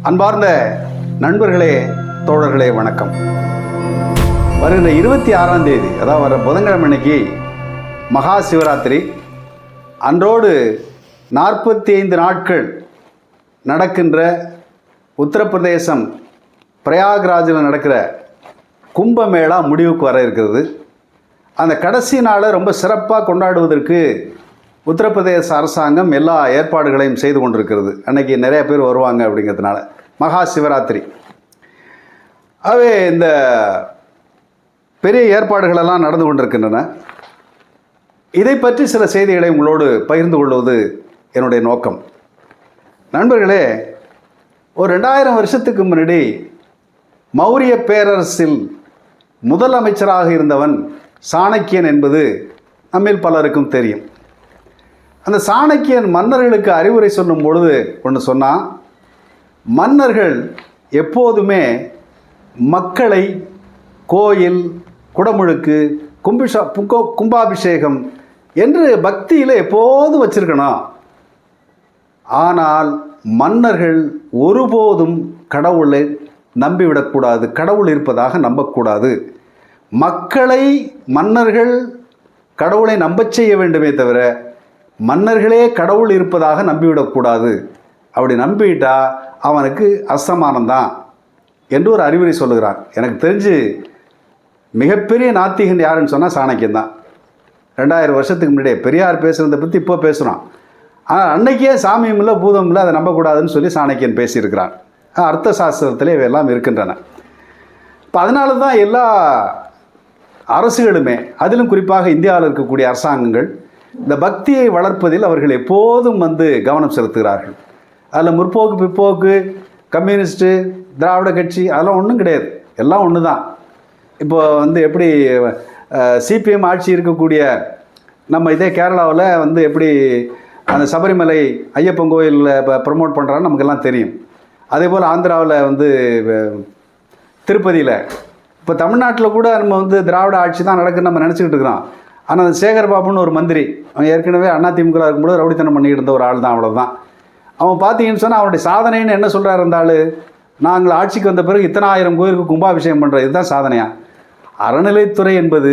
அன்பார்ந்த நண்பர்களே, தோழர்களே, வணக்கம். வருகிற 26ஆம் தேதி, அதாவது வர புதன்கிழமை அன்னைக்கு மகா சிவராத்திரி. அன்றோடு 45 நாட்கள் நடக்கின்ற உத்தரப்பிரதேசம் பிரயாக்ராஜில் நடக்கிற கும்பமேளா முடிவுக்கு வர இருக்கிறது. அந்த கடைசி நாளை ரொம்ப சிறப்பாக கொண்டாடுவதற்கு உத்தரப்பிரதேச அரசாங்கம் எல்லா ஏற்பாடுகளையும் செய்து கொண்டிருக்கிறது. அன்றைக்கி நிறைய பேர் வருவாங்க அப்படிங்கிறதுனால மகா சிவராத்திரி. ஆகவே இந்த பெரிய ஏற்பாடுகளெல்லாம் நடந்து கொண்டிருக்கின்றன. இதை பற்றி சில செய்திகளை உங்களோடு பகிர்ந்து கொள்வது என்னுடைய நோக்கம். நண்பர்களே, ஒரு 2000 வருஷத்துக்கு முன்னாடி மௌரிய பேரரசில் முதலமைச்சராக இருந்தவன் சாணக்கியன் என்பது நம்மில் பலருக்கும் தெரியும். அந்த சாணக்கியன் மன்னர்களுக்கு அறிவுரை சொல்லும் பொழுது ஒன்று சொன்னான். மன்னர்கள் எப்போதுமே மக்களை கோயில், குடமுழுக்கு, கும்பாபிஷேகம் என்று பக்தியில் எப்போதும் வச்சிருக்கணும். ஆனால் மன்னர்கள் ஒருபோதும் கடவுளை நம்பிவிடக்கூடாது, கடவுள் இருப்பதாக நம்பக்கூடாது. மக்களை மன்னர்கள் கடவுளை நம்பச் செய்ய வேண்டுமே தவிர மன்னர்களே கடவுள் இருப்பதாக நம்பிவிடக்கூடாது. அப்படி நம்பிட்டா அவனுக்கு அசமானம்தான் என்று ஒரு அறிவுரை சொல்லுகிறான். எனக்கு தெரிஞ்சு மிகப்பெரிய நாத்திகன் யாருன்னு சொன்னால் சாணக்கியன் தான். 2000 வருஷத்துக்கு முன்னாடியே பெரியார் பேசுகிறத பற்றி இப்போ பேசுகிறான். ஆனால் அன்னைக்கே சாமியும் இல்லை, பூதம் இல்லை, அதை நம்பக்கூடாதுன்னு சொல்லி சாணக்கியன் பேசியிருக்கிறான். அர்த்த சாஸ்திரத்திலே இவையெல்லாம் இருக்கின்றன. இப்போ அதனால தான் எல்லா அரசுகளுமே, அதிலும் குறிப்பாக இந்தியாவில் இருக்கக்கூடிய அரசாங்கங்கள் இந்த பக்தியை வளர்ப்பதில் அவர்கள் எப்போதும் கவனம் செலுத்துகிறார்கள். அதில் முற்போக்கு, பிற்போக்கு, கம்யூனிஸ்ட்டு, திராவிட கட்சி அதெல்லாம் ஒன்றும் கிடையாது. எல்லாம் ஒன்று தான். இப்போ எப்படி சிபிஎம் ஆட்சி இருக்கக்கூடிய நம்ம இதே கேரளாவில் எப்படி அந்த சபரிமலை ஐயப்பன் கோயிலில் இப்போ ப்ரமோட் பண்ணுறான்னு நமக்கெல்லாம் தெரியும். அதே போல் ஆந்திராவில் திருப்பதியில், இப்போ தமிழ்நாட்டில் கூட நம்ம திராவிட ஆட்சி தான் நடக்குன்னு நம்ம நினச்சிக்கிட்டு இருக்கிறோம். ஆனால் அந்த சேகர் பாபுன்னு ஒரு மந்திரி, அவன் ஏற்கனவே அதிமுக இருக்கும்போது ரவுடித்தனம் பண்ணிக்கிட்டு இருந்த ஒரு ஆள் தான், அவ்வளோதான். அவன் பார்த்தீங்கன்னு சொன்னால் அவனுடைய சாதனைன்னு என்ன சொல்கிறார் இருந்தாலும், நாங்கள் ஆட்சிக்கு வந்த பிறகு இத்தனை ஆயிரம் கோயிலுக்கு கும்பாபிஷேகம் பண்ணுறது, இதுதான் சாதனையா? அறநிலைத்துறை என்பது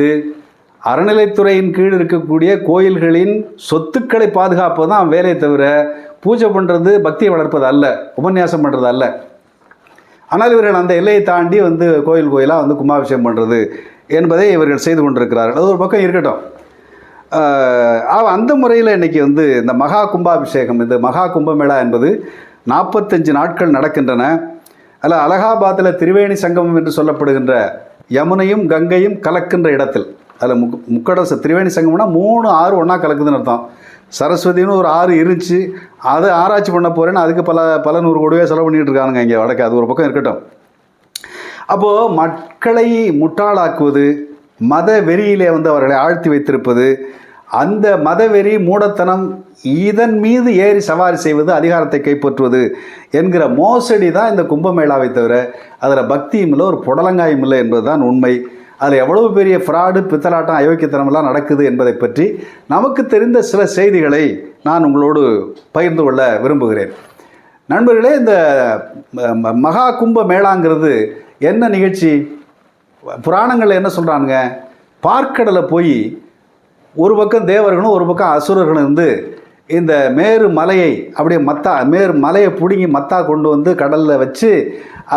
அறநிலைத்துறையின் கீழ் இருக்கக்கூடிய கோயில்களின் சொத்துக்களை பாதுகாப்பது தான் வேலையை தவிர பூஜை பண்ணுறது, பக்தியை வளர்ப்பது அல்ல, உபன்யாசம் பண்ணுறது அல்ல. ஆனால் இவர்கள் அந்த எல்லையை தாண்டி கோயில் கோயிலாக கும்பாபிஷேகம் பண்ணுறது என்பதை இவர்கள் செய்து கொண்டிருக்கிறார்கள். அது ஒரு பக்கம் இருக்கட்டும். அந்த முறையில் இன்றைக்கி இந்த மகா கும்பாபிஷேகம், இந்த மகா கும்பமேளா என்பது 45 நாட்கள் நடக்கின்றன. அதில் அலகாபாத்தில் திரிவேணி சங்கமம் என்று சொல்லப்படுகின்ற யமுனையும் கங்கையும் கலக்கின்ற இடத்தில், அதில் முக்கடல் திரிவேணி சங்கம்னா 3 ஆறு ஒன்றா கலக்குதுன்னு அர்த்தம். சரஸ்வதினு ஒரு ஆறு இருந்துச்சு, அதை ஆராய்ச்சி பண்ண போகிறேன்னு அதுக்கு பல 100 கோடியே செலவு பண்ணிகிட்டு இருக்கானுங்க இங்கே வடக்கு. அது ஒரு பக்கம் இருக்கட்டும். அப்போது மக்களை முட்டாளாக்குவது, மத வெறியிலே அவர்களை ஆழ்த்தி வைத்திருப்பது, அந்த மதவெறி, மூடத்தனம், இதன் மீது ஏறி சவாரி செய்வது, அதிகாரத்தை கைப்பற்றுவது என்கிற மோசடி தான் இந்த கும்பமேளாவை தவிர அதில் பக்தியும் இல்லை, ஒரு புடலங்காயும் இல்லை என்பது தான் உண்மை. அதில் எவ்வளவு பெரிய ஃப்ராடு, பித்தலாட்டம், அயோக்கியத்தனமெல்லாம் நடக்குது என்பதை பற்றி நமக்கு தெரிந்த சில செய்திகளை நான் உங்களோடு பகிர்ந்து கொள்ள விரும்புகிறேன். நண்பர்களே, இந்த மகா கும்ப மேளாங்கிறது என்ன நிகழ்ச்சி? புராணங்களில் என்ன சொல்கிறானுங்க? பார்க்கடலை போய் ஒரு பக்கம் தேவர்களும் ஒரு பக்கம் அசுரர்களும் இந்த மேரு மலையை அப்படியே மேரு மலையை பிடுங்கி கொண்டு கடலில் வச்சு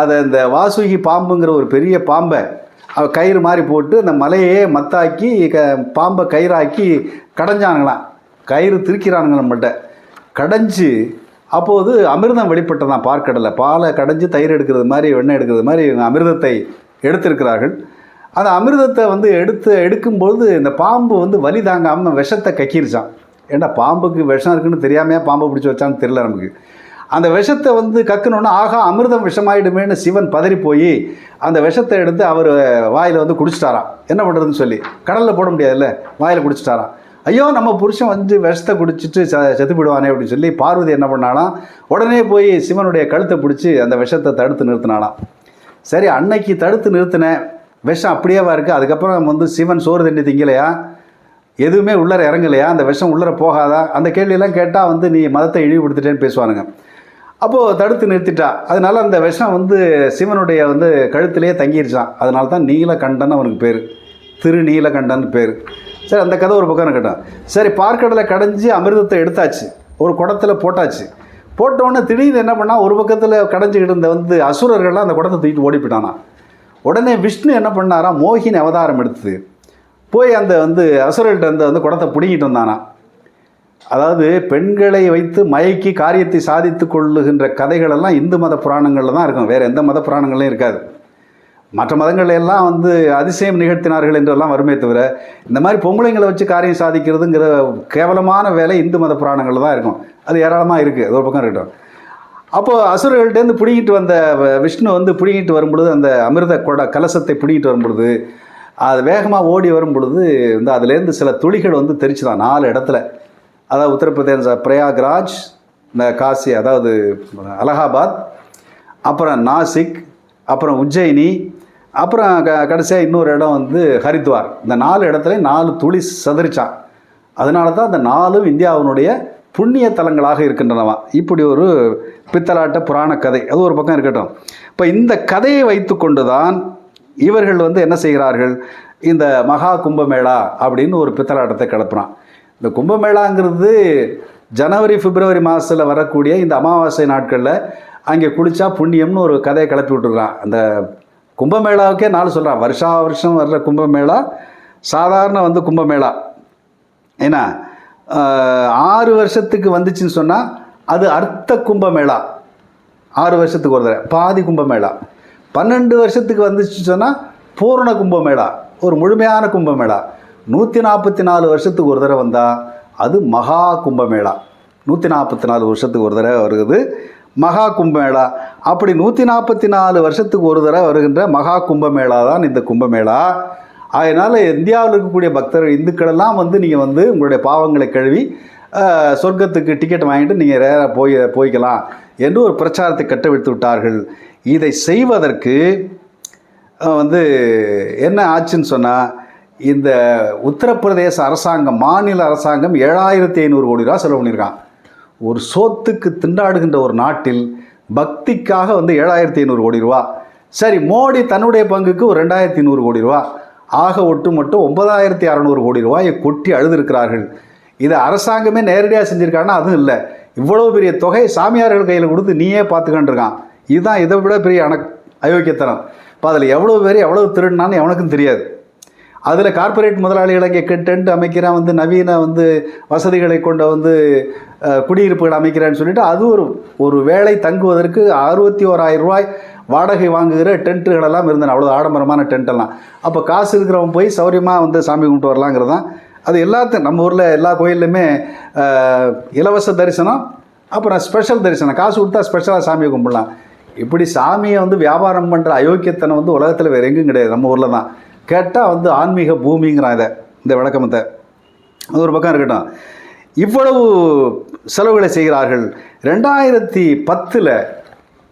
அதை இந்த வாசுகி பாம்புங்கிற ஒரு பெரிய பாம்பை கயிறு மாதிரி போட்டு அந்த மலையே மத்தாக்கி பாம்பை கயிறாக்கி கடைஞ்சானுங்களாம். கயிறு திருக்கிறானுங்க நம்மள்கிட்ட கடைஞ்சி. அப்போது அமிர்தம் வெளிப்பட்டதான் பார்க்கடலை. பாலை கடைஞ்சி தயிர் எடுக்கிறது மாதிரி, வெண்ணெய் எடுக்கிறது மாதிரி இவங்க அமிர்தத்தை எடுத்திருக்கிறார்கள். அந்த அமிர்தத்தை எடுக்கும்போது இந்த பாம்பு வலி தாங்காமல் விஷத்தை கக்கிருச்சான். ஏன்னா பாம்புக்கு விஷம் இருக்குன்னு தெரியாமையா பாம்பை பிடிச்சி வச்சான்னு தெரியல நமக்கு. அந்த விஷத்தை கக்கணுன்னா, ஆகா அமிர்தம் விஷமாயிடுமேன்னு சிவன் பதறி போய் அந்த விஷத்தை எடுத்து அவர் வாயில் குடிச்சிட்டாராம். என்ன பண்ணுறதுன்னு சொல்லி, கடலில் போட முடியாதுல்ல, வாயில் குடிச்சிட்டாராம். ஐயோ நம்ம புருஷன் விஷத்தை குடிச்சிட்டு செத்து போயிடுவானே அப்படின்னு சொல்லி பார்வதி என்ன பண்ணாலாம், உடனே போய் சிவனுடைய கழுத்தை பிடிச்சி அந்த விஷத்தை தடுத்து நிறுத்தினாலாம். சரி, அன்னைக்கு தடுத்து நிறுத்தின விஷம் அப்படியேவா இருக்குது? அதுக்கப்புறம் சிவன் சோறு தண்ணி திங்கலையா, எதுவுமே உள்ளர இறங்கலையா, அந்த விஷம் உள்ளர போகாதா? அந்த கேள்வியெல்லாம் கேட்டால் நீ மதத்தை இழிவுபடுத்திட்டேன்னு பேசுவானுங்க. அப்போது தடுத்து நிறுத்திட்டா. அதனால அந்த விஷம் வந்து சிவனுடைய வந்து கழுத்திலேயே தங்கிருச்சான். அதனால தான் நீலகண்டன் அவனுக்கு பேர், திருநீலகண்டன் பேர். சரி, அந்த கதை ஒரு பக்கம் இருக்கட்டும். சரி, பார்க்கடலை கடைஞ்சி அமிர்தத்தை எடுத்தாச்சு, ஒரு குடத்தில் போட்டாச்சு. போட்டோடனே திடீர்னு என்ன பண்ணால், ஒரு பக்கத்தில் கடைஞ்சிக்கிட்டு இருந்த வந்து அசுரர்கள்லாம் அந்த குடத்தை தூக்கிட்டு ஓடி போயிட்டானா. உடனே விஷ்ணு என்ன பண்ணாரா, மோகினி அவதாரம் எடுத்து போய் அந்த வந்து அசுரர்கிட்ட வந்து குடத்தை பிடிங்கிட்டு வந்தானா. அதாவது பெண்களை வைத்து மயக்கி காரியத்தை சாதித்து கொள்ளுகின்ற கதைகளெல்லாம் இந்து மத புராணங்களில் தான் இருக்கும், வேறு எந்த மத புராணங்களையும் இருக்காது. மற்ற மதங்கள் எல்லாம் வந்து அதிசயம் நிகழ்த்தினார்கள் என்றெல்லாம் வருமே தவிர, இந்த மாதிரி பொம்பளைங்களை வச்சு காரியம் சாதிக்கிறதுங்கிற கேவலமான வேலை இந்து மத புராணங்களில் தான் இருக்கும். அது ஏராளமாக இருக்குது, அது ஒரு பக்கம் இருக்கட்டும். அப்போது அசுரர்கள்ட்டேருந்து பிடிங்கிட்டு வந்த விஷ்ணு வந்து பிடிங்கிட்டு வரும்பொழுது, அந்த அமிர்த கலசத்தை பிடிங்கிட்டு வரும்பொழுது, அது வேகமாக ஓடி வரும் பொழுது வந்து அதுலேருந்து சில துளிகள் வந்து தெரிச்சுதான் 4 இடத்துல. அதாவது உத்தரப்பிரதேச பிரயாக்ராஜ், இந்த காசி அதாவது அலகாபாத், அப்புறம் நாசிக், அப்புறம் உஜ்ஜயினி, அப்புறம் கடைசியாக இன்னொரு இடம் வந்து ஹரித்வார். இந்த 4 இடத்துலையும் 4 துளி சதறிச்சான். அதனால தான் அந்த 4ம் இந்தியாவினுடைய புண்ணிய தலங்களாக இருக்கின்றனவா. இப்படி ஒரு பித்தலாட்ட புராண கதை, அது ஒரு பக்கம் இருக்கட்டும். இப்போ இந்த கதையை வைத்து கொண்டு தான் இவர்கள் வந்து என்ன செய்கிறார்கள், இந்த மகா கும்பமேளா அப்படின்னு ஒரு பித்தலாட்டத்தை கிளப்புறான். இந்த கும்பமேளாங்கிறது ஜனவரி பிப்ரவரி மாதத்தில் வரக்கூடிய இந்த அமாவாசை நாட்களில் அங்கே குளித்தா புண்ணியம்னு ஒரு கதையை கிளப்பி விட்டுருக்கான். அந்த கும்பமேளாவுக்கே 4 சொல்கிறான். வருஷா வருஷம் வர்ற கும்பமேளா சாதாரண வந்து கும்பமேளா. ஏன்னா 6 வருஷத்துக்கு வந்துச்சுன்னு சொன்னால் அது அர்த்த கும்பமேளா, 6 வருஷத்துக்கு ஒரு தடவை. பாதி கும்பமேளா 12 வருஷத்துக்கு வந்துச்சுன்னு சொன்னால் பூரண கும்பமேளா, ஒரு முழுமையான கும்பமேளா. 144 வருஷத்துக்கு ஒரு தடவை வந்தால் அது மகா கும்பமேளா. 144 வருஷத்துக்கு ஒரு தடவை வருகிறது மகா கும்பமேளா. அப்படி 144 வருஷத்துக்கு ஒரு தடவை வருகின்ற மகா கும்பமேளா தான் இந்த கும்பமேளா. அதனால் இந்தியாவில் இருக்கக்கூடிய பக்தர்கள் இந்துக்களெல்லாம் வந்து நீங்கள் வந்து உங்களுடைய பாவங்களை கழுவி சொர்க்கத்துக்கு டிக்கெட் வாங்கிட்டு நீங்கள் நேராக போய்க்கலாம் என்று ஒரு பிரச்சாரத்தை கட்டவிழ்த்து விட்டார்கள். இதை செய்வதற்கு வந்து என்ன ஆச்சுன்னு சொன்னால், இந்த உத்தரப்பிரதேச அரசாங்கம், மாநில அரசாங்கம் 7500 கோடி ரூபா செலவு பண்ணியிருக்கான். ஒரு சோத்துக்கு திண்டாடுகின்ற ஒரு நாட்டில் பக்திக்காக வந்து 7500 கோடி ரூபா. சரி, மோடி தன்னுடைய பங்குக்கு ஒரு 2100 கோடி ரூபா, ஆக ஒட்டு மட்டும் 9600 கோடி ரூபாயை கொட்டி அழுதுருக்கிறார்கள். இதை அரசாங்கமே நேரடியாக செஞ்சுருக்காங்கன்னா அதுவும் இல்லை, இவ்வளோ பெரிய தொகை சாமியார்கள் கையில் கொடுத்து நீயே பார்த்துக்கிட்டுருக்கான். இதுதான் இதை விட பெரிய அயோக்கியத்தனம். இப்போ அதில் எவ்வளோ பேர் எவ்வளோ திருடினான்னு எவனுக்கும் தெரியாது. அதில் கார்ப்பரேட் முதலாளிகளை இங்கே டென்ட் அமைக்கிறான், வந்து நவீன வந்து வசதிகளை கொண்ட வந்து குடியிருப்புகள் அமைக்கிறான்னு சொல்லிட்டு அது ஒரு வேளை தங்குவதற்கு 61,000 ரூபாய் வாடகை வாங்குகிற டென்ட்டுகளெல்லாம் இருந்தன, அவ்வளோ ஆடம்பரமான டென்ட்டெல்லாம். அப்போ காசு இருக்கிறவன் போய் சௌரியமாக வந்து சாமி கும்பிட்டு வரலாங்கிறதான். அது எல்லாத்தையும் நம்ம ஊரில் எல்லா கோயில்லையுமே இலவச தரிசனம், அப்புறம் ஸ்பெஷல் தரிசனம், காசு கொடுத்தா ஸ்பெஷலாக சாமியை கும்பிடலாம். இப்படி சாமியை வந்து வியாபாரம் பண்ணுற அயோக்கியத்தனம் வந்து உலகத்தில் வேறு எங்கும் கிடையாது, நம்ம ஊரில் தான். கேட்டால் வந்து ஆன்மீக பூமிங்கிறான் இதை, இந்த விளக்கமத்தை. அது ஒரு பக்கம் இருக்கட்டும். இவ்வளவு செலவுகளை செய்கிறார்கள். 2010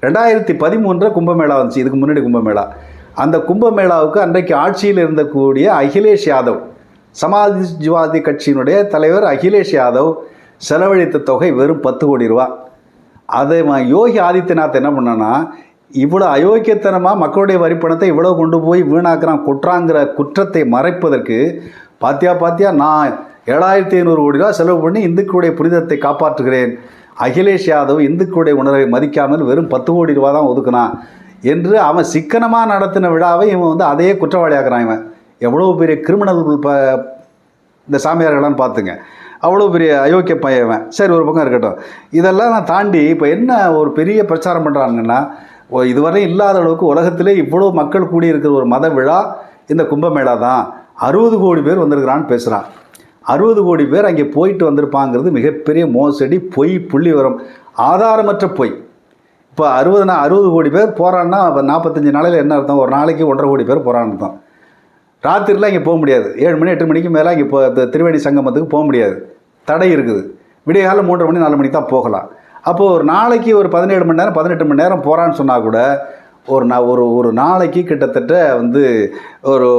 2013 கும்பமேளா வந்துச்சு, இதுக்கு முன்னாடி கும்பமேளா. அந்த கும்பமேளாவுக்கு அன்றைக்கு ஆட்சியில் இருந்தக்கூடிய அகிலேஷ் யாதவ், சமாஜ்வாதி கட்சியினுடைய தலைவர் அகிலேஷ் யாதவ் செலவழித்த தொகை வெறும் 10 கோடி ரூபா. அதை யோகி ஆதித்யநாத் என்ன பண்ணான்னா, இவ்வளோ அயோக்கியத்தனமாக மக்களுடைய வரிப்பணத்தை இவ்வளோ கொண்டு போய் வீணாக்குறான் குற்றாங்கிற குற்றத்தை மறைப்பதற்கு பாத்தியா நான் 7500 கோடி ரூபா செலவு பண்ணி இந்துக்களுடைய புனிதத்தை காப்பாற்றுகிறேன், அகிலேஷ் யாதவ் இந்துக்களுடைய உணர்வை மதிக்காமல் வெறும் 10 கோடி ரூபா தான் ஒதுக்குனான் என்று அவன் சிக்கனமாக நடத்தின விழாவை இவன் வந்து அதையே குற்றவாளியாக்குறான். இவன் எவ்வளோ பெரிய கிரிமினல் இந்த சாமியார்களான்னு பார்த்துங்க, அவ்வளோ பெரிய அயோக்கிய பையன். சரி, ஒரு பக்கம் இருக்கட்டும். இதெல்லாம் நான் தாண்டி இப்போ என்ன ஒரு பெரிய பிரச்சாரம் பண்ணுறாங்கன்னா, இதுவரை இல்லாத அளவுக்கு உலகத்திலே இவ்வளோ மக்கள் கூடியிருக்கிற ஒரு மத விழா இந்த கும்பமேளா தான். 60 கோடி பேர் வந்திருக்கிறான்னு பேசுகிறான். 60 கோடி பேர் அங்கே போயிட்டு வந்திருப்பாங்கிறது மிகப்பெரிய மோசடி, பொய், புள்ளி வரும், ஆதாரமற்ற பொய். இப்போ 60 கோடி பேர் போகிறான்னா 45 நாளையில் என்ன அர்த்தம், ஒரு நாளைக்கு 1.5 கோடி பேர் போகிறான்னு அர்த்தம். ராத்திரிலாம் இங்கே போக முடியாது, 7 மணி 8 மணிக்கு மேலே இங்கே திரிவேணி சங்கமத்துக்கு போக முடியாது, தடை இருக்குது. விடிய காலம் 3:30 மணி 4 மணிக்கு தான் போகலாம். அப்போது ஒரு நாளைக்கு ஒரு 17 மணி நேரம் 18 மணி நேரம் போகிறான்னு சொன்னால் கூட ஒரு நாளைக்கு கிட்டத்தட்ட வந்து ஒரு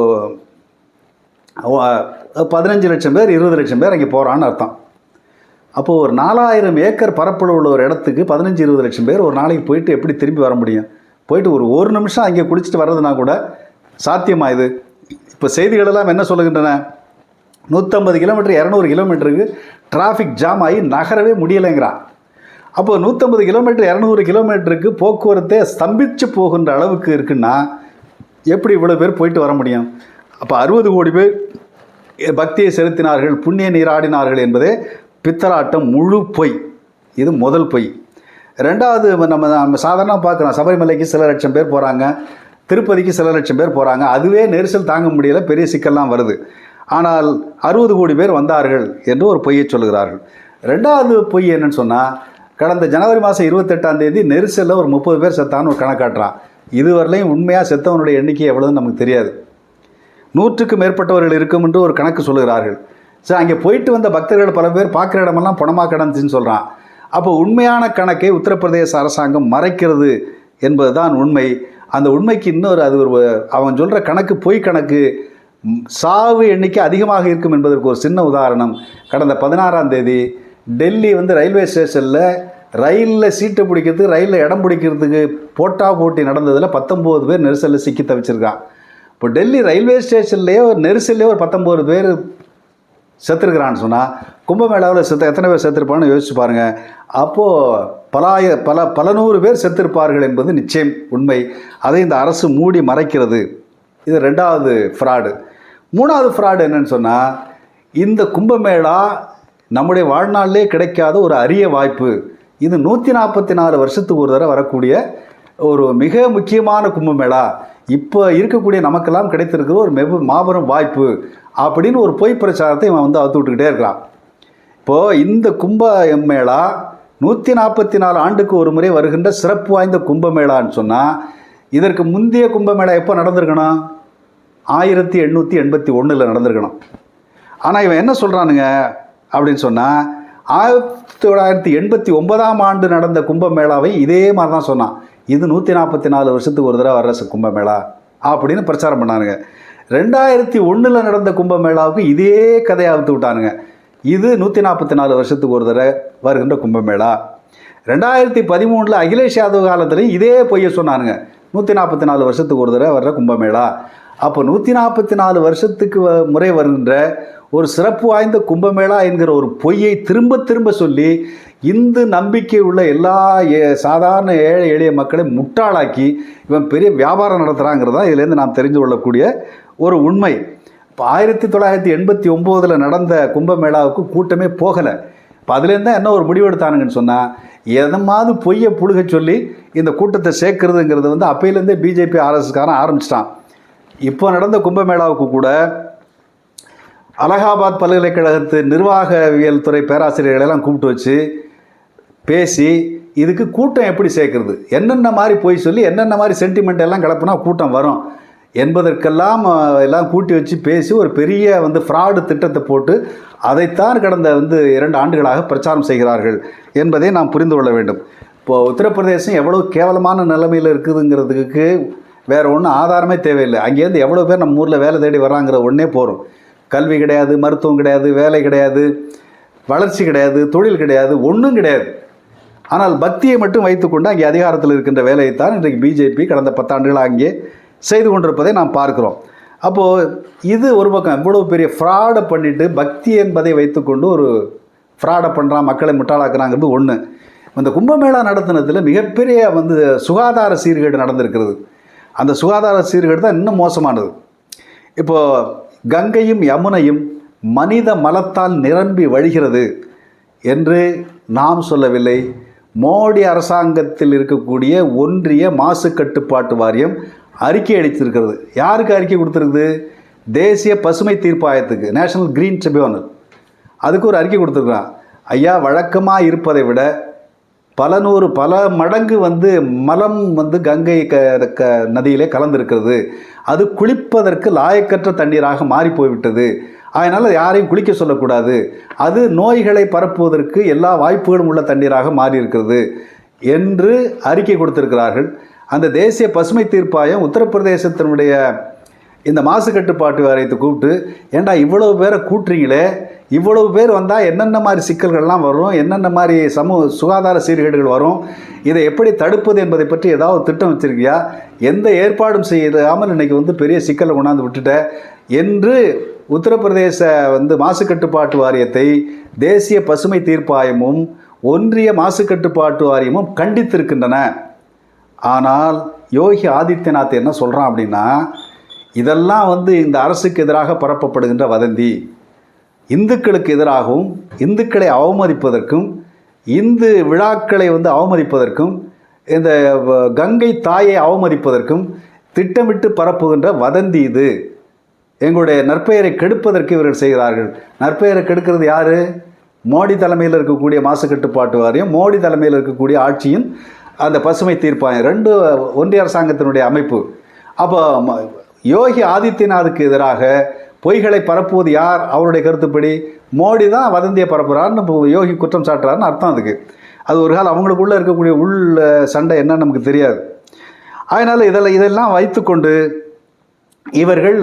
15 லட்சம் பேர் 20 லட்சம் பேர் அங்கே போகிறான்னு அர்த்தம். அப்போது ஒரு 4000 ஏக்கர் பரப்பளவு உள்ள ஒரு இடத்துக்கு 15-20 லட்சம் பேர் ஒரு நாளைக்கு போயிட்டு எப்படி திரும்பி வர முடியும்? போயிட்டு ஒரு நிமிஷம் அங்கே குளிச்சுட்டு வர்றதுனா கூட சாத்தியமா இது? இப்போ செய்திகளெல்லாம் என்ன சொல்லுகின்றன? 150 கிலோமீட்டர் 200 கிலோமீட்டருக்கு டிராஃபிக் ஜாம் ஆகி நகரவே முடியலைங்கிறான். அப்போ 150 கிலோமீட்டர் 200 கிலோமீட்டருக்கு போக்குவரத்தே ஸ்தம்பிச்சு போகின்ற அளவுக்கு இருக்குன்னா எப்படி இவ்வளோ பேர் போயிட்டு வர முடியும்? அப்போ 60 கோடி பேர் பக்தியை செலுத்தினார்கள், புண்ணிய நீராடினார்கள் என்பதே பித்தலாட்டம், முழு பொய். இது முதல் பொய். ரெண்டாவது, நம்ம சாதாரணமாக பார்க்குறோம், சபரிமலைக்கு சில லட்சம் பேர் போகிறாங்க, திருப்பதிக்கு சில லட்சம் பேர் போகிறாங்க, அதுவே நெரிசல் தாங்க முடியலை, பெரிய சிக்கல்லாம் வருது. ஆனால் 60 கோடி பேர் வந்தார்கள் என்று ஒரு பொய்யை சொல்லுகிறார்கள். ரெண்டாவது பொய் என்னன்னு சொன்னால், கடந்த ஜனவரி மாதம் 28ஆம் தேதி நெரிசலில் ஒரு 30 பேர் செத்தான்னு ஒரு கணக்காட்டுறான். இதுவரையிலையும் உண்மையாக செத்தவனுடைய எண்ணிக்கை எவ்வளோன்னு நமக்கு தெரியாது. 100க்கும் மேற்பட்டவர்கள் இருக்கும் என்று ஒரு கணக்கு சொல்லுகிறார்கள். சரி, அங்கே போயிட்டு வந்த பக்தர்கள் பல பேர் பார்க்குற இடமெல்லாம் பணமாக கிடந்துச்சுன்னு சொல்கிறான். அப்போ உண்மையான கணக்கை உத்தரப்பிரதேச அரசாங்கம் மறைக்கிறது என்பது தான் உண்மை. அந்த உண்மைக்கு இன்னொரு அவன் சொல்கிற கணக்கு பொய் கணக்கு. சாவு எண்ணிக்கை அதிகமாக இருக்கும் என்பதற்கு ஒரு சின்ன உதாரணம். கடந்த 16ஆம் தேதி டெல்லி ரயில்வே ஸ்டேஷனில் ரயிலில் சீட்டை பிடிக்கிறதுக்கு, ரயிலில் இடம் பிடிக்கிறதுக்கு போட்டி நடந்ததில் 19 பேர் நெரிசலில் சிக்கி தவிச்சிருக்கான். இப்போ டெல்லி ரயில்வே ஸ்டேஷன்லேயே ஒரு நெரிசல்லே ஒரு 19 பேர் செத்துருக்கிறான்னு சொன்னால், கும்பமேளாவில் எத்தனை பேர் செத்துருப்பான்னு யோசிச்சு பாருங்கள். அப்போது பல நூறு பேர் செத்திருப்பார்கள் என்பது நிச்சயம் உண்மை. அதை இந்த அரசு மூடி மறைக்கிறது. இது ரெண்டாவது ஃப்ராடு. மூணாவது ஃப்ராடு என்னன்னு சொன்னால், இந்த கும்பமேளா நம்முடைய வாழ்நாளிலே கிடைக்காத ஒரு அரிய வாய்ப்பு. இது 144 வருஷத்துக்கு ஒரு தடவை வரக்கூடிய ஒரு மிக முக்கியமான கும்பமேளா. இப்போ இருக்கக்கூடிய நமக்கெல்லாம் கிடைத்திருக்கிற ஒரு மாபெரும் வாய்ப்பு அப்படின்னு ஒரு பொய் பிரச்சாரத்தை இவன் அவுத்து விட்டுக்கிட்டே இருக்கிறான். இப்போது இந்த கும்பமேளா 144 ஆண்டுக்கு ஒரு முறை வருகின்ற சிறப்பு வாய்ந்த கும்பமேளான்னு சொன்னால், இதற்கு முந்தைய கும்பமேளா எப்போ நடந்திருக்கணும்? 1881 நடந்திருக்கணும். ஆனால் இவன் என்ன சொல்கிறானுங்க அப்படின்னு சொன்னால், 1989ஆம் ஆண்டு நடந்த கும்பமேளாவை இதே மாதிரி தான் சொன்னான். இது 144 வருஷத்துக்கு ஒரு தடவை வர்ற கும்பமேளா அப்படின்னு பிரச்சாரம் பண்ணானுங்க. 2001 நடந்த கும்பமேளாவுக்கு இதே கதையை அவுத்து விட்டானுங்க. இது 144 வருஷத்துக்கு ஒரு தடவை வருகின்ற கும்பமேளா. 2013 அகிலேஷ் யாதவ் காலத்துலேயும் இதே பொய்யை சொன்னானுங்க. 144 வருஷத்துக்கு ஒரு தடவை வர்ற கும்பமேளா. அப்போ 144 வருஷத்துக்கு முறை வருகின்ற ஒரு சிறப்பு வாய்ந்த கும்பமேளா என்கிற ஒரு பொய்யை திரும்ப திரும்ப சொல்லி இந்து நம்பிக்கை உள்ள எல்லா சாதாரண ஏழை எளிய மக்களை முட்டாளாக்கி இவன் பெரிய வியாபாரம் நடத்துகிறாங்கிறதா இதுலேருந்து நாம் தெரிந்து கொள்ளக்கூடிய ஒரு உண்மை. இப்போ 1989 நடந்த கும்பமேளாவுக்கு கூட்டமே போகலை. இப்போ அதுலேருந்து தான் என்ன ஒரு முடிவெடுத்தானுங்கன்னு சொன்னால், எதமாவது பொய்யை புழுக சொல்லி இந்த கூட்டத்தை சேர்க்கறதுங்கிறது அப்பையிலேருந்தே பிஜேபி ஆர்எஸ்எஸ்காரன் ஆரம்பிச்சிட்டான். இப்போ நடந்த கும்பமேளாவுக்கு கூட அலகாபாத் பல்கலைக்கழகத்து நிர்வாகவியல் துறை பேராசிரியர்களெல்லாம் கூப்பிட்டு வச்சு பேசி இதுக்கு கூட்டம் எப்படி சேர்க்கறது, என்னென்ன மாதிரி போய் சொல்லி என்னென்ன மாதிரி சென்டிமெண்ட் எல்லாம் கிளப்புனா கூட்டம் வரும் என்பதற்கெல்லாம் எல்லாம் கூட்டி வச்சு பேசி ஒரு பெரிய ஃப்ராடு திட்டத்தை போட்டு அதைத்தான் கடந்த 2 ஆண்டுகளாக பிரச்சாரம் செய்கிறார்கள் என்பதை நாம் புரிந்து கொள்ள வேண்டும். இப்போது உத்தரப்பிரதேசம் எவ்வளோ கேவலமான நிலைமையில் இருக்குதுங்கிறதுக்கு வேறு ஒன்றும் ஆதாரமே தேவையில்லை. அங்கேருந்து எவ்வளோ பேர் நம்ம ஊரில் வேலை தேடி வராங்கிற ஒன்றே போகிறோம். கல்வி கிடையாது, மருத்துவம் கிடையாது, வேலை கிடையாது, வளர்ச்சி கிடையாது, தொழில் கிடையாது, ஒன்றும் கிடையாது. ஆனால் பக்தியை மட்டும் வைத்துக்கொண்டு அங்கே அதிகாரத்தில் இருக்கின்ற வேலையைத்தான் இன்றைக்கு பிஜேபி கடந்த 10 ஆண்டுகளாக அங்கே செய்து கொண்டிருப்பதை நாம் பார்க்கிறோம். அப்போது இது ஒரு பக்கம் இவ்வளோ பெரிய ஃப்ராடை பண்ணிவிட்டு பக்தி என்பதை வைத்துக்கொண்டு ஒரு ஃப்ராடை பண்ணுறான், மக்களை முட்டாளாக்குறாங்கிறது ஒன்று. இந்த கும்பமேளா நடத்தினதில் மிகப்பெரிய சுகாதார சீர்கேடு நடந்திருக்கிறது. அந்த சுகாதார சீர்கேடு தான் இன்னும் மோசமானது. இப்போது கங்கையும் யமுனையும் மனித மலத்தால் நிரம்பி வழிகிறது என்று நாம் சொல்லவில்லை. மோடி அரசாங்கத்தில் இருக்கக்கூடிய ஒன்றிய மாசு கட்டுப்பாட்டு வாரியம் அறிக்கை அளித்திருக்கிறது. யாருக்கு அறிக்கை கொடுத்துருக்குது? தேசிய பசுமை தீர்ப்பாயத்துக்கு, நேஷனல் கிரீன் ட்ரிபியூனல். அதுக்கு ஒரு அறிக்கை கொடுத்துருக்குறான். ஐயா, வழக்கமாக இருப்பதை விட பல மடங்கு மலம் கங்கை நதியிலே கலந்திருக்கிறது. அது குளிப்பதற்கு லாயக்கற்ற தண்ணீராக மாறி போய்விட்டது. அதனால் யாரையும் குளிக்க சொல்லக்கூடாது. அது நோய்களை பரப்புவதற்கு எல்லா வாய்ப்புகளும் உள்ள தண்ணீராக மாறி இருக்கிறது என்று அறிக்கை கொடுத்திருக்கிறார்கள். அந்த தேசிய பசுமை தீர்ப்பாயம் உத்தரப்பிரதேசத்தினுடைய இந்த மாசு கட்டுப்பாட்டு வாரியத்தை கூப்பிட்டு, ஏண்டா இவ்வளவு பேரை கூட்டுறீங்களே, இவ்வளவு பேர் வந்தால் என்னென்ன மாதிரி சிக்கல்கள்லாம் வரும், என்னென்ன மாதிரி சுகாதார சீர்கேடுகள் வரும், இதை எப்படி தடுப்பது என்பதை பற்றி ஏதாவது திட்டம் வச்சுருக்கியா, எந்த ஏற்பாடும் செய்யாமல் இன்றைக்கி பெரிய சிக்கலை கொண்டாந்து விட்டுட்ட என்று உத்தரப்பிரதேச மாசு கட்டுப்பாட்டு வாரியத்தை தேசிய பசுமை தீர்ப்பாயமும் ஒன்றிய மாசு கட்டுப்பாட்டு வாரியமும் கண்டித்திருக்கின்றன. ஆனால் யோகி ஆதித்யநாத் என்ன சொல்கிறான் அப்படின்னா, இதெல்லாம் இந்த அரசுக்கு எதிராக பரப்பப்படுகின்ற வதந்தி, இந்துக்களுக்கு எதிராகவும் இந்துக்களை அவமதிப்பதற்கும் இந்து விழாக்களை அவமதிப்பதற்கும் இந்த கங்கை தாயை அவமதிப்பதற்கும் திட்டமிட்டு பரப்புகின்ற வதந்தி இது. எங்களுடைய நற்பெயரை கெடுப்பதற்கு இவர்கள் செய்கிறார்கள். நற்பெயரை கெடுக்கிறது யார்? மோடி தலைமையில் இருக்கக்கூடிய மாசு கட்டுப்பாட்டு வாரியம், மோடி தலைமையில் இருக்கக்கூடிய ஆட்சியும் அந்த பசுமை தீர்ப்பாயம், ரெண்டு ஒன்றிய அரசாங்கத்தினுடைய அமைப்பு. அப்போ யோகி ஆதித்யநாத்துக்கு எதிராக பொய்களை பரப்புவது யார்? அவருடைய கருத்துப்படி மோடி தான் வதந்தியை பரப்புகிறார்னு யோகி குற்றம் சாட்டுறாருன்னு அர்த்தம். அதுக்கு அது ஒரு காலம் அவங்களுக்குள்ளே இருக்கக்கூடிய உள் சண்டை என்னன்னு நமக்கு தெரியாது. அதனால் இதெல்லாம் வைத்துக்கொண்டு இவர்கள்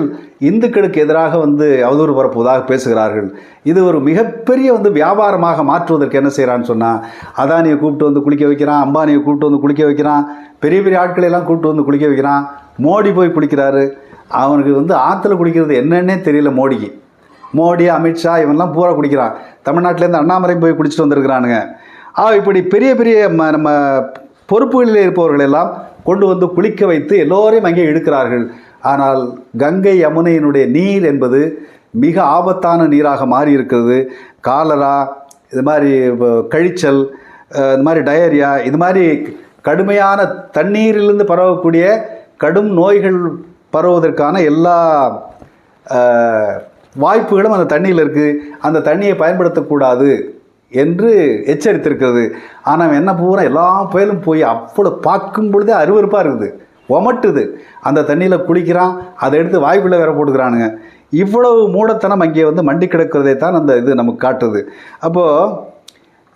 இந்துக்களுக்கு எதிராக அவதூறு பரப்புவதாக பேசுகிறார்கள். இது ஒரு மிகப்பெரிய வியாபாரமாக மாற்றுவதற்கு என்ன செய்கிறான்னு சொன்னால், அதானியை கூப்பிட்டு குளிக்க வைக்கிறான், அம்பானியை கூப்பிட்டு குளிக்க வைக்கிறான், பெரிய பெரிய ஆட்களெல்லாம் கூப்பிட்டு குளிக்க வைக்கிறான். மோடி போய் குளிக்கிறாரு. அவனுக்கு ஆற்றுல குளிக்கிறது என்னன்னே தெரியல மோடிக்கு. மோடி, அமித்ஷா இவன்லாம் பூரா குளிக்கிறான். தமிழ்நாட்டிலேருந்து அண்ணாமலை போய் குளிச்சுட்டு வந்திருக்கிறானுங்க. இப்படி பெரிய பெரிய நம்ம பொறுப்புகளில் இருப்பவர்களெல்லாம் கொண்டு குளிக்க வைத்து எல்லோரையும் அங்கே இழுக்கிறார்கள். ஆனால் கங்கை யமுனையினுடைய நீர் என்பது மிக ஆபத்தான நீராக மாறி இருக்கிறது. காலரா, இது மாதிரி கழிச்சல், இது மாதிரி டயரியா, இது மாதிரி கடுமையான தண்ணீரிலிருந்து பரவக்கூடிய கடும் நோய்கள் பரவுவதற்கான எல்லா வாய்ப்புகளும் அந்த தண்ணியில் இருக்குது. அந்த தண்ணியை பயன்படுத்தக்கூடாது என்று எச்சரித்திருக்கிறது. ஆனால் என்ன பூரா எல்லா புயலும் போய் அவ்வளோ பார்க்கும் பொழுதே அருவருப்பாக இருக்குது, ஒமட்டுது. அந்த தண்ணியில் குளிக்கிறான், அதை எடுத்து வாய்ப்புள்ள வேற போட்டுக்கிறானுங்க. இவ்வளவு மூடத்தனம் அங்கே மண்டி கிடக்கிறதை தான் அந்த இது நமக்கு காட்டுது. அப்போது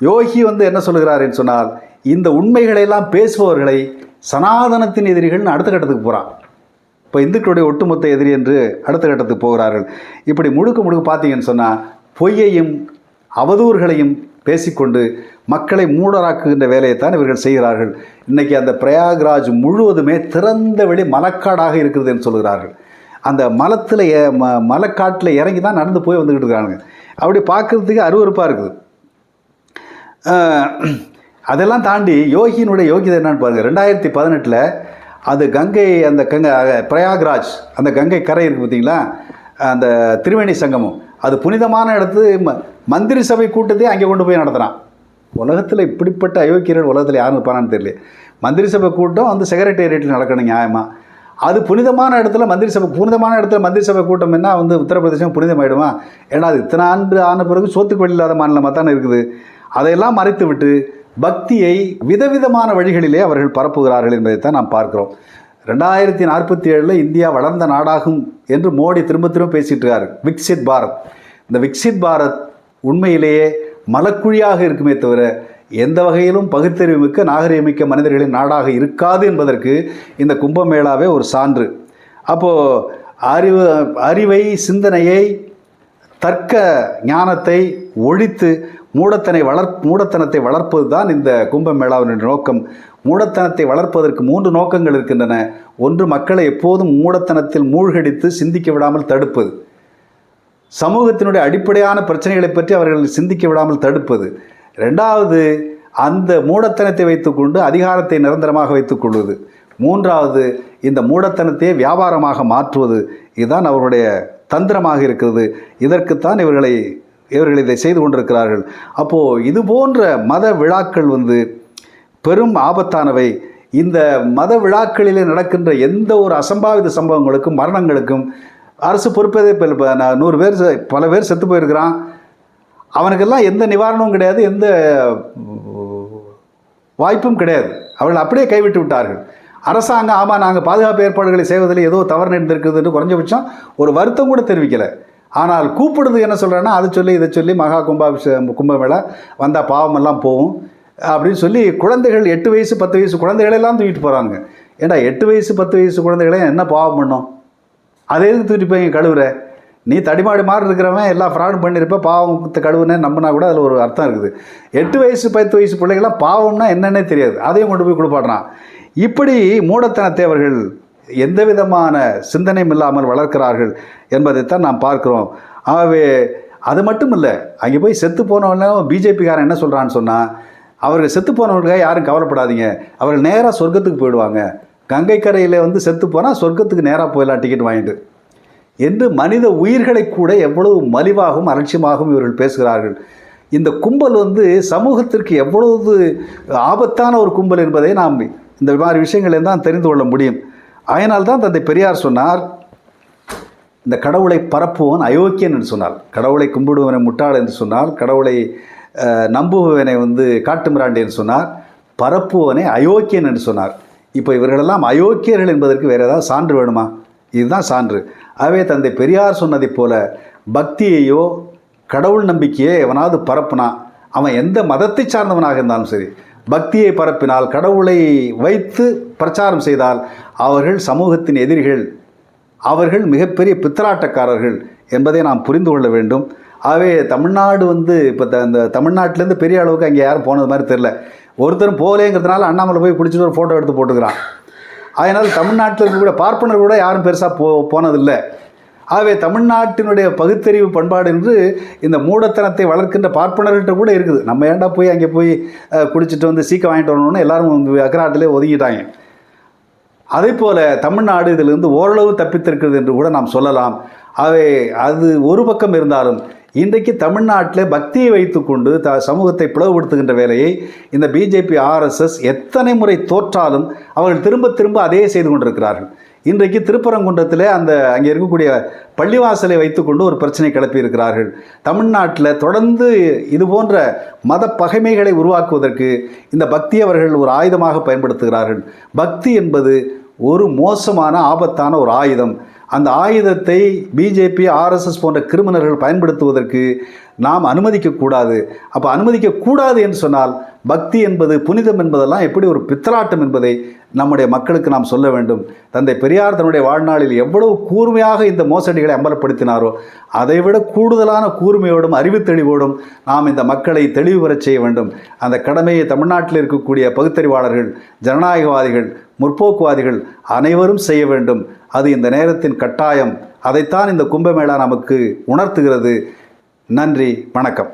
யோகி என்ன சொல்லுகிறாருன்னு சொன்னால், இந்த உண்மைகளையெல்லாம் பேசுபவர்களை சனாதனத்தின் எதிரிகள்னு அடுத்த கட்டத்துக்கு போகிறான். இப்போ இந்துக்களுடைய ஒட்டுமொத்த எதிரி என்று அடுத்த கட்டத்துக்கு போகிறார்கள். இப்படி முழுக்க பார்த்தீங்கன்னு சொன்னால் பொய்யையும் அவதூறுகளையும் பேசிக்கொண்டு மக்களை மூடராக்குகின்ற வேலையைத்தான் இவர்கள் செய்கிறார்கள். இன்றைக்கி அந்த பிரயாக்ராஜ் முழுவதுமே திறந்த வெளி மலக்காடாக இருக்கிறது என்று சொல்கிறார்கள். அந்த மலைக்காட்டில் இறங்கி தான் நடந்து போய் வந்துக்கிட்டு இருக்காங்க. அப்படி பார்க்குறதுக்கு அருவருப்பாக இருக்குது. அதெல்லாம் தாண்டி யோகியினுடைய யோகிதை என்னன்னு பாருங்கள். 2018 அது கங்கை, அந்த பிரயாக்ராஜ், அந்த கங்கை கரை இருக்குது பார்த்தீங்களா, அந்த திரிவேணி சங்கமம், அது புனிதமான இடத்து மந்திரி சபை கூட்டத்தையே அங்கே கொண்டு போய் நடத்துகிறான். உலகத்தில் இப்படிப்பட்ட அயோக்கியர்கள் உலகத்தில் யாரும் இருப்பானான்னு தெரியல. மந்திரி சபை கூட்டம் செக்ரட்டேரியட்டில் நடக்கணும் நியாயமாக. அது புனிதமான இடத்துல புனிதமான இடத்துல மந்திரி சபை கூட்டம் என்ன உத்தரப்பிரதேசம் புனிதமாயிடுமா? ஏன்னா அது இத்தனை ஆண்டு ஆன பிறகு சோத்துக்கு வழி இல்லாத மாநிலமாக தானே இருக்குது. அதையெல்லாம் மறைத்து விட்டு பக்தியை விதவிதமான வழிகளிலே அவர்கள் பரப்புகிறார்கள் என்பதைத்தான் நாம் பார்க்கிறோம். 2047 இந்தியா வளர்ந்த நாடாகும் என்று மோடி திரும்ப பேசிட்டு இருக்காரு. விக்சித் பாரத். இந்த விக்சித் பாரத் உண்மையிலேயே மலக்குழியாக இருக்குமே தவிர எந்த வகையிலும் பகுத்தறிவு மிக்க நாகரிகமிக்க மனிதர்களின் நாடாக இருக்காது என்பதற்கு இந்த கும்பமேளாவே ஒரு சான்று. அப்போது அறிவை, சிந்தனையை, தர்க்க ஞானத்தை ஒழித்து மூடத்தனத்தை வளர்ப்பது தான் இந்த கும்பமேளாவின் நோக்கம். மூடத்தனத்தை வளர்ப்பதற்கு 3 நோக்கங்கள் இருக்கின்றன. ஒன்று, மக்களை எப்போதும் மூடத்தனத்தில் மூழ்கடித்து சிந்திக்க விடாமல் தடுப்பது. சமூகத்தினுடைய அடிப்படையான பிரச்சனைகளை பற்றி அவர்கள் சிந்திக்க விடாமல் தடுப்பது. 2வது, அந்த மூடத்தனத்தை வைத்துக்கொண்டு அதிகாரத்தை நிரந்தரமாக வைத்துக்கொள்வது. 3வது, இந்த மூடத்தனத்தையே வியாபாரமாக மாற்றுவது. இதுதான் அவருடைய தந்திரமாக இருக்கிறது. இதற்குத்தான் இவர்கள் இதை செய்து கொண்டிருக்கிறார்கள். அப்போது இது போன்ற மத விழாக்கள் பெரும் ஆபத்தானவை. இந்த மத விழாக்களிலே நடக்கின்ற எந்த ஒரு அசம்பாவித சம்பவங்களுக்கும் மரணங்களுக்கும் அரசு பொறுப்பதே. 100 பேர், பல பேர் செத்து போயிருக்கிறான். அவனுக்கெல்லாம் எந்த நிவாரணமும் கிடையாது, எந்த வாய்ப்பும் கிடையாது. அவர்கள் அப்படியே கைவிட்டு விட்டார்கள். அரசாங்கம் ஆமாம் நாங்கள் பாதுகாப்பு ஏற்பாடுகளை செய்வதில் ஏதோ தவறு நடந்திருக்குது என்று குறைஞ்சபட்சம் ஒரு வருத்தம் கூட தெரிவிக்கலை. ஆனால் கூப்பிடுறது என்ன சொல்கிறேன்னா, அதை சொல்லி இதை சொல்லி மகா கும்பமேளா வந்தால் பாவமெல்லாம் போகும் அப்படின்னு சொல்லி குழந்தைகள் 8 வயசு 10 வயசு குழந்தைகளெல்லாம் தூக்கிட்டு போகிறாங்க. ஏண்டா 8 வயசு 10 வயசு குழந்தைகளே என்ன பாவம் பண்ணோம்? அதை எதுக்கு தூக்கி போய் கழுவுற? நீ தடிமாடு மாதிரி இருக்கிறவன் எல்லா ஃப்ராடும் பண்ணியிருப்ப, பாவத்தை கழுவுனே நம்பினா கூட அதில் ஒரு அர்த்தம் இருக்குது. 8 வயசு 10 வயசு பிள்ளைகள்லாம் பாவம்னா என்னன்னே தெரியாது, அதையும் கொண்டு போய் குளிப்பாடுறான். இப்படி மூடத்தனத்தை அவர்கள் எந்த விதமான சிந்தனையும் இல்லாமல் வளர்க்கிறார்கள் என்பதைத்தான் நாம் பார்க்கிறோம். ஆகவே அது மட்டும் இல்லை, அங்கே போய் செத்து போனவங்களும் பிஜேபிக்காரன் என்ன சொல்கிறான்னு சொன்னால், அவர்கள் செத்து போனவர்களுக்காக யாரும் கவலைப்படாதீங்க, அவர்கள் நேராக சொர்க்கத்துக்கு போயிடுவாங்க, கங்கை கரையில் வந்து செத்து போனால் சொர்க்கத்துக்கு நேராக போயிடலாம் டிக்கெட் வாங்கிட்டு என்று மனித உயிர்களை கூட எவ்வளவு மலிவாகவும் அலட்சியமாகவும் இவர்கள் பேசுகிறார்கள். இந்த கும்பல் வந்து சமூகத்திற்கு எவ்வளவு ஆபத்தான ஒரு கும்பல் என்பதை நாம் இந்த மாதிரி விஷயங்களை தான் தெரிந்து கொள்ள முடியும். அதனால்தான் தந்தை பெரியார் சொன்னார், இந்த கடவுளை பரப்புவன் அயோக்கியன் என்று சொன்னார், கடவுளை கும்பிடுவனை முட்டாள் என்று சொன்னார், கடவுளை நம்புவனை வந்து காட்டுமிராண்டி என்று சொன்னார், பரப்புவனை அயோக்கியன் என்று சொன்னார். இப்போ இவர்களெல்லாம் அயோக்கியர்கள் என்பதற்கு வேறு ஏதாவது சான்று வேணுமா? இதுதான் சான்று. ஆகவே தந்தை பெரியார் சொன்னதைப் போல பக்தியையோ கடவுள் நம்பிக்கையை எவனாவது பரப்புனா, அவன் எந்த மதத்தை சார்ந்தவனாக இருந்தாலும் சரி, பக்தியை பரப்பினால், கடவுளை வைத்து பிரச்சாரம் செய்தால் அவர்கள் சமூகத்தின் எதிரிகள், அவர்கள் மிகப்பெரிய பித்தலாட்டக்காரர்கள் என்பதை நாம் புரிந்து கொள்ள வேண்டும். ஆகவே தமிழ்நாடு வந்து இப்போ இந்த தமிழ்நாட்டிலேருந்து பெரிய அளவுக்கு அங்கே யாரும் போனது மாதிரி தெரில. ஒருத்தரும் போகலேங்கிறதுனால அண்ணாமலை போய் பிடிச்சிட்டு ஒரு ஃபோட்டோ எடுத்து போட்டுக்கிறான். அதனால் தமிழ்நாட்டில் இருக்கக்கூடிய பார்ப்பனர் கூட யாரும் பெருசாக போனதில்லை. ஆகவே தமிழ்நாட்டினுடைய பகுத்தறிவு பண்பாடு என்று இந்த மூடத்தனத்தை வளர்க்கின்ற பார்ப்பனர்கிட்ட கூட இருக்குது. நம்ம ஏன்டா போய் அங்கே போய் குடிச்சிட்டு வந்து சீக்க வாங்கிட்டு வரணும்னு எல்லாரும் அக்கராட்டிலே ஒதுக்கிட்டாங்க. அதே போல் தமிழ்நாடு இதிலிருந்து ஓரளவு தப்பித்திருக்கிறது என்று கூட நாம் சொல்லலாம். ஆகவே அது ஒரு பக்கம் இருந்தாலும் இன்றைக்கு தமிழ்நாட்டில் பக்தியை வைத்துக்கொண்டு சமூகத்தை பிளவுபடுத்துகின்ற வேலையை இந்த பிஜேபி ஆர்எஸ்எஸ் எத்தனை முறை தோற்றாலும் அவர்கள் திரும்ப திரும்ப அதையே செய்து கொண்டிருக்கிறார்கள். இன்றைக்கு திருப்பரங்குன்றத்தில் அங்கே இருக்கக்கூடிய பள்ளிவாசலை வைத்துக்கொண்டு ஒரு பிரச்சனை கிளப்பி இருக்கிறார்கள். தமிழ்நாட்டில் தொடர்ந்து இது போன்ற மத பகைமைகளை உருவாக்குவதற்கு இந்த பக்தி அவர்கள் ஒரு ஆயுதமாக பயன்படுத்துகிறார்கள். பக்தி என்பது ஒரு மோசமான ஆபத்தான ஒரு ஆயுதம். அந்த ஆயுதத்தை பிஜேபி ஆர்எஸ்எஸ் போன்ற கிரிமினல்கள் பயன்படுத்துவதற்கு நாம் அனுமதிக்கக்கூடாது. அப்போ அனுமதிக்கக்கூடாது என்று சொன்னால் பக்தி என்பது புனிதம் என்பதெல்லாம் எப்படி ஒரு பித்தலாட்டம் என்பதை நம்முடைய மக்களுக்கு நாம் சொல்ல வேண்டும். தந்தை பெரியார் தன்னுடைய வாழ்நாளில் எவ்வளவு கூர்மையாக இந்த மோசடிகளை அம்பலப்படுத்தினாரோ அதைவிட கூடுதலான கூர்மையோடும் அறிவு தெளிவோடும் நாம் இந்த மக்களை தெளிவு பெறச் செய்ய வேண்டும். அந்த கடமையை தமிழ்நாட்டில் இருக்கக்கூடிய பகுத்தறிவாளர்கள், ஜனநாயகவாதிகள், முற்போக்குவாதிகள் அனைவரும் செய்ய வேண்டும். அது இந்த நேரத்தின் கட்டாயம். அதைத்தான் இந்த கும்பமேளா நமக்கு உணர்த்துகிறது. நன்றி, வணக்கம்.